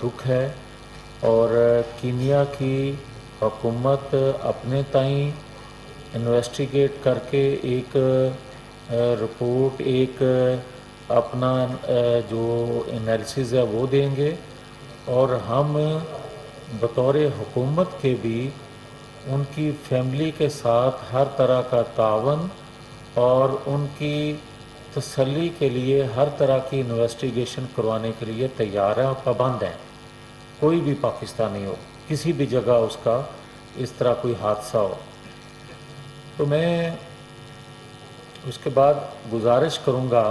دکھ ہے، اور کینیا کی حکومت اپنے تئیں انویسٹیگیٹ کر کے ایک رپورٹ، ایک اپنا جو انالیسز ہے وہ دیں گے، اور ہم بطور حکومت کے بھی ان کی فیملی کے ساتھ ہر طرح کا تعاون اور ان کی تسلی کے لیے ہر طرح کی انویسٹیگیشن کروانے کے لیے تیار ہیں اور پابند ہیں۔ کوئی بھی پاکستانی ہو، کسی بھی جگہ اس کا اس طرح کوئی حادثہ ہو، تو میں اس کے بعد گزارش کروں گا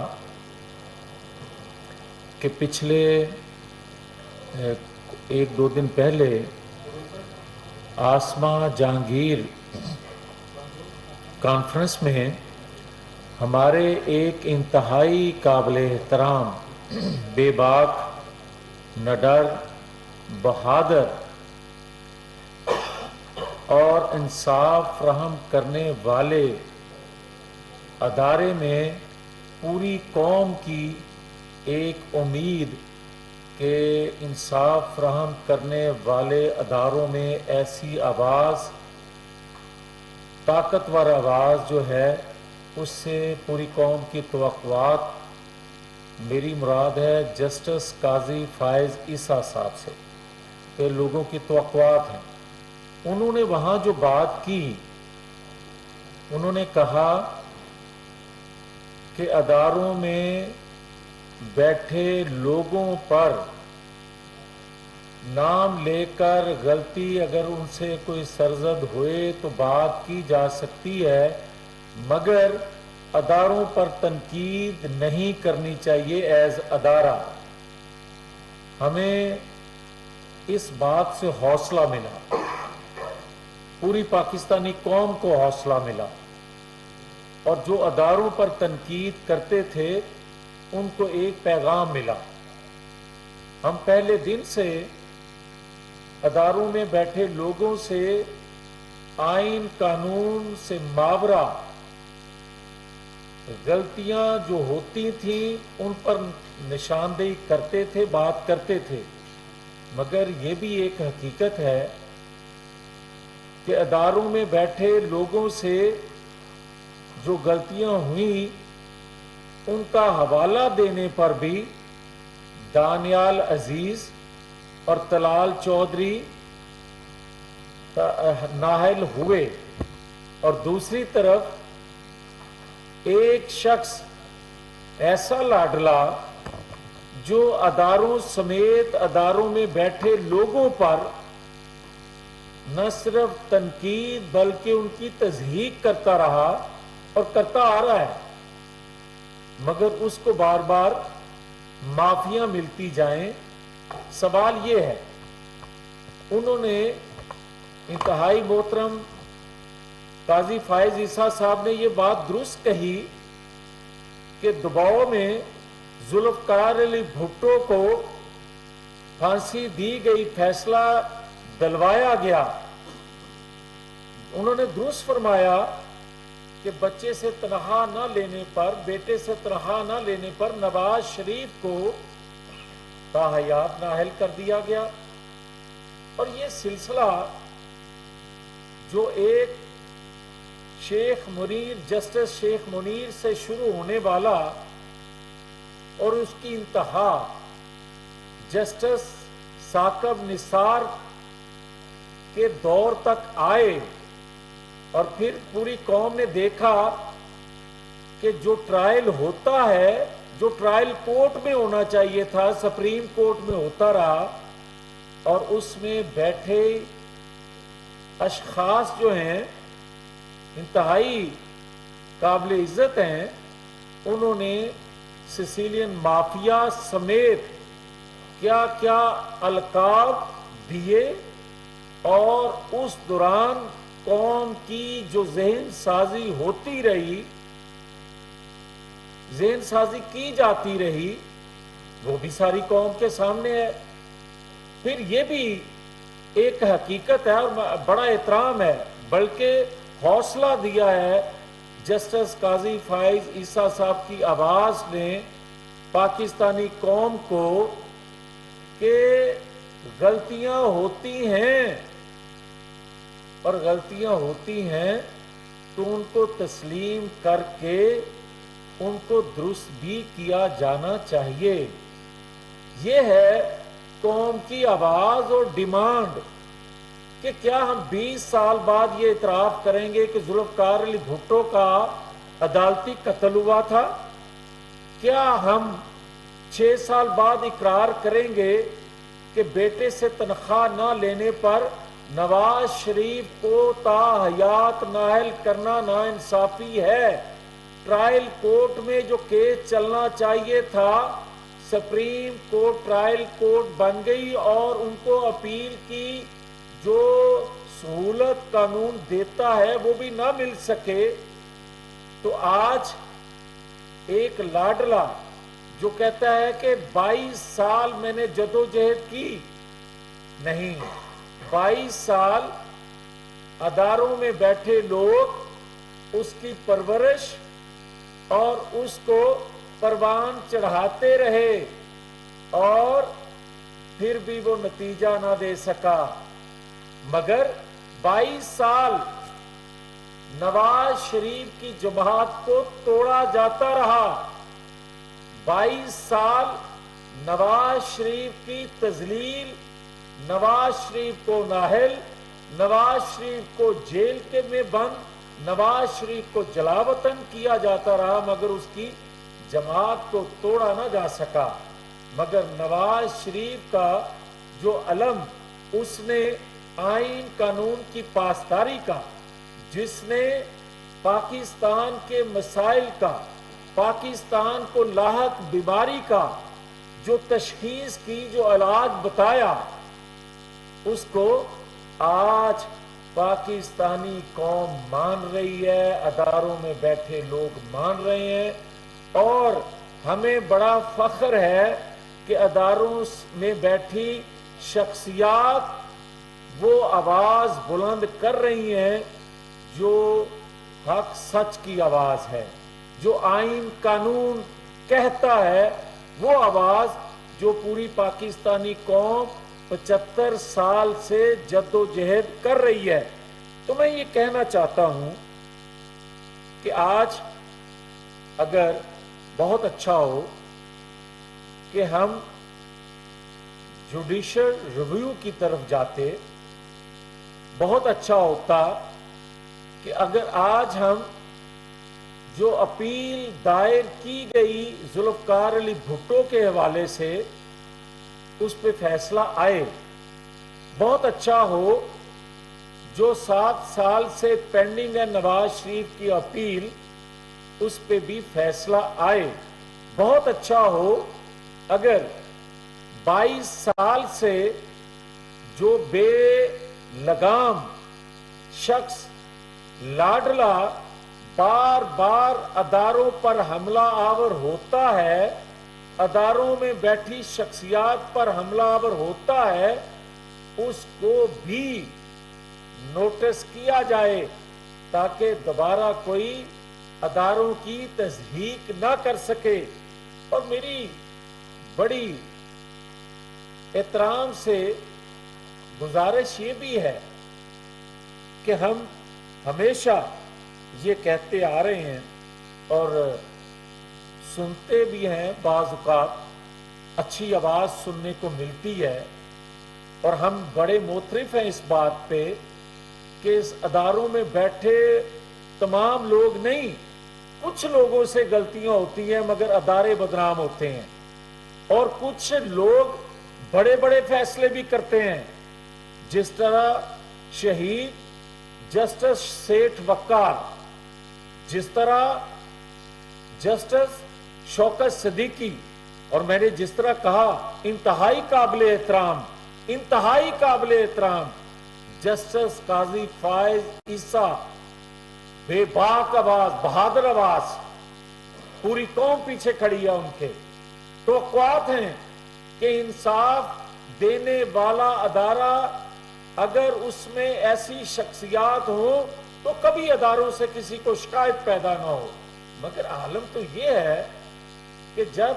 کہ پچھلے ایک دو دن پہلے آسما جہانگیر کانفرنس میں ہمارے ایک انتہائی قابل احترام، بے باک، نڈر، بہادر اور انصاف فراہم کرنے والے ادارے میں پوری قوم کی ایک امید کہ انصاف فراہم کرنے والے اداروں میں ایسی آواز، طاقتور آواز جو ہے، اس سے پوری قوم کی توقعات، میری مراد ہے جسٹس قاضی فائز عیسیٰ صاحب سے، کہ لوگوں کی توقعات ہیں۔ انہوں نے وہاں جو بات کی، انہوں نے کہا کہ اداروں میں بیٹھے لوگوں پر نام لے کر غلطی اگر ان سے کوئی سرزد ہوئے تو بات کی جا سکتی ہے، مگر اداروں پر تنقید نہیں کرنی چاہیے ایز ادارہ۔ ہمیں اس بات سے حوصلہ ملا، پوری پاکستانی قوم کو حوصلہ ملا، اور جو اداروں پر تنقید کرتے تھے ان کو ایک پیغام ملا۔ ہم پہلے دن سے اداروں میں بیٹھے لوگوں سے آئین قانون سے ماورا غلطیاں جو ہوتی تھیں ان پر نشاندہی کرتے تھے، بات کرتے تھے، مگر یہ بھی ایک حقیقت ہے کہ اداروں میں بیٹھے لوگوں سے جو غلطیاں ہوئیں ان کا حوالہ دینے پر بھی دانیال عزیز اور طلال چودھری نااہل ہوئے، اور دوسری طرف ایک شخص ایسا لاڈلا جو اداروں سمیت اداروں میں بیٹھے لوگوں پر نہ صرف تنقید بلکہ ان کی تضحیق کرتا رہا اور کرتا آ رہا ہے، مگر اس کو بار بار معافیاں ملتی جائیں۔ سوال یہ ہے، انہوں نے انتہائی محترم قاضی فائز عیسیٰ صاحب نے یہ بات درست کہی کہ دباؤ میں ذوالفقار علی بھٹو کو پھانسی دی گئی، فیصلہ دلوایا گیا۔ انہوں نے درست فرمایا کہ بچے سے تنخواہ نہ لینے پر، بیٹے سے تنخواہ نہ لینے پر نواز شریف کو تاحیات نااہل کر دیا گیا، اور یہ سلسلہ جو ایک شیخ منیر، جسٹس شیخ منیر سے شروع ہونے والا اور اس کی انتہا جسٹس ثاقب نثار کے دور تک آئے، اور پھر پوری قوم نے دیکھا کہ جو ٹرائل ہوتا ہے، جو ٹرائل کورٹ میں ہونا چاہیے تھا، سپریم کورٹ میں ہوتا رہا، اور اس میں بیٹھے اشخاص جو ہیں انتہائی قابل عزت ہیں، انہوں نے سیسیلین مافیا سمیت کیا کیا القاب دیے، اور اس دوران قوم کی جو ذہن سازی ہوتی رہی، ذہن سازی کی جاتی رہی، وہ بھی ساری قوم کے سامنے ہے۔ پھر یہ بھی ایک حقیقت ہے اور بڑا احترام ہے، بلکہ حوصلہ دیا ہے جسٹس قاضی فائز عیسیٰ صاحب کی آواز نے پاکستانی قوم کو، کہ غلطیاں ہوتی ہیں، اور غلطیاں ہوتی ہیں تو ان کو تسلیم کر کے ان کو درست بھی کیا جانا چاہیے۔ یہ ہے قوم کی آواز اور ڈیمانڈ کہ کیا ہم 20 سال بعد یہ اعتراف کریں گے کہ ذوالفقار علی بھٹو کا عدالتی قتل ہوا تھا؟ کیا ہم 6 سال بعد اقرار کریں گے کہ بیٹے سے تنخواہ نہ لینے پر نواز شریف کو تا حیات نااہل کرنا ناانصافی ہے؟ ٹرائل کورٹ میں جو کیس چلنا چاہیے تھا، سپریم کورٹ ٹرائل کورٹ بن گئی اور ان کو اپیل کی جو سہولت قانون دیتا ہے وہ بھی نہ مل سکے، تو آج ایک لاڈلا جو کہتا ہے کہ 22 سال میں نے جدوجہد کی، نہیں، 22 سال اداروں میں بیٹھے لوگ اس کی پرورش اور اس کو پروان چڑھاتے رہے اور پھر بھی وہ نتیجہ نہ دے سکا، مگر 22 سال نواز شریف کی جماعت کو توڑا جاتا رہا، 22 سال نواز شریف کی تذلیل، نواز شریف کو نااہل، نواز شریف کو جیل کے میں بند، نواز شریف کو جلا وطن کیا جاتا رہا، مگر اس کی جماعت کو توڑا نہ جا سکا۔ مگر نواز شریف کا جو علم اس نے آئین قانون کی پاسداری کا، جس نے پاکستان کے مسائل کا، پاکستان کو لاحق بیماری کا جو تشخیص کی، جو علاج بتایا، اس کو آج پاکستانی قوم مان رہی ہے، اداروں میں بیٹھے لوگ مان رہے ہیں، اور ہمیں بڑا فخر ہے کہ اداروں میں بیٹھی شخصیات وہ آواز بلند کر رہی ہیں جو حق سچ کی آواز ہے، جو آئین قانون کہتا ہے، وہ آواز جو پوری پاکستانی قوم 75 سال سے جد و جہد کر رہی ہے۔ تو میں یہ کہنا چاہتا ہوں کہ آج اگر بہت اچھا ہو کہ ہم جوڈیشل ریویو کی طرف جاتے، بہت اچھا ہوتا کہ اگر آج ہم جو اپیل دائر کی گئی ذوالفقار علی بھٹو کے حوالے سے اس پہ فیصلہ آئے، بہت اچھا ہو جو 7 سال سے پینڈنگ ہے نواز شریف کی اپیل، اس پہ بھی فیصلہ آئے، بہت اچھا ہو اگر 22 سال سے جو بے لگام شخص لاڈلا بار بار اداروں پر حملہ آور ہوتا ہے، اداروں میں بیٹھی شخصیات پر حملہ آور ہوتا ہے، اس کو بھی نوٹس کیا جائے تاکہ دوبارہ کوئی اداروں کی تضحیک نہ کر سکے۔ اور میری بڑی احترام سے گزارش یہ بھی ہے کہ ہم ہمیشہ یہ کہتے آ رہے ہیں اور سنتے بھی ہیں، بعض اوقات اچھی آواز سننے کو ملتی ہے، اور ہم بڑے معترف ہیں اس بات پہ کہ اس اداروں میں بیٹھے تمام لوگ نہیں، کچھ لوگوں سے غلطیاں ہوتی ہیں مگر ادارے بدنام ہوتے ہیں، اور کچھ لوگ بڑے بڑے فیصلے بھی کرتے ہیں، جس طرح شہید جسٹس سیٹھ وقار، جس طرح جسٹس شوکت صدیقی، اور میں نے جس طرح کہا انتہائی قابل احترام، انتہائی قابل احترام جسٹس قاضی فائز عیسیٰ، بے باک آواز، بہادر آواز، پوری قوم پیچھے کھڑی ہے ان کے۔ توقعات ہیں کہ انصاف دینے والا ادارہ اگر اس میں ایسی شخصیات ہوں تو کبھی اداروں سے کسی کو شکایت پیدا نہ ہو، مگر عالم تو یہ ہے کہ جب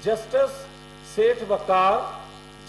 جسٹس سیٹھ وقار،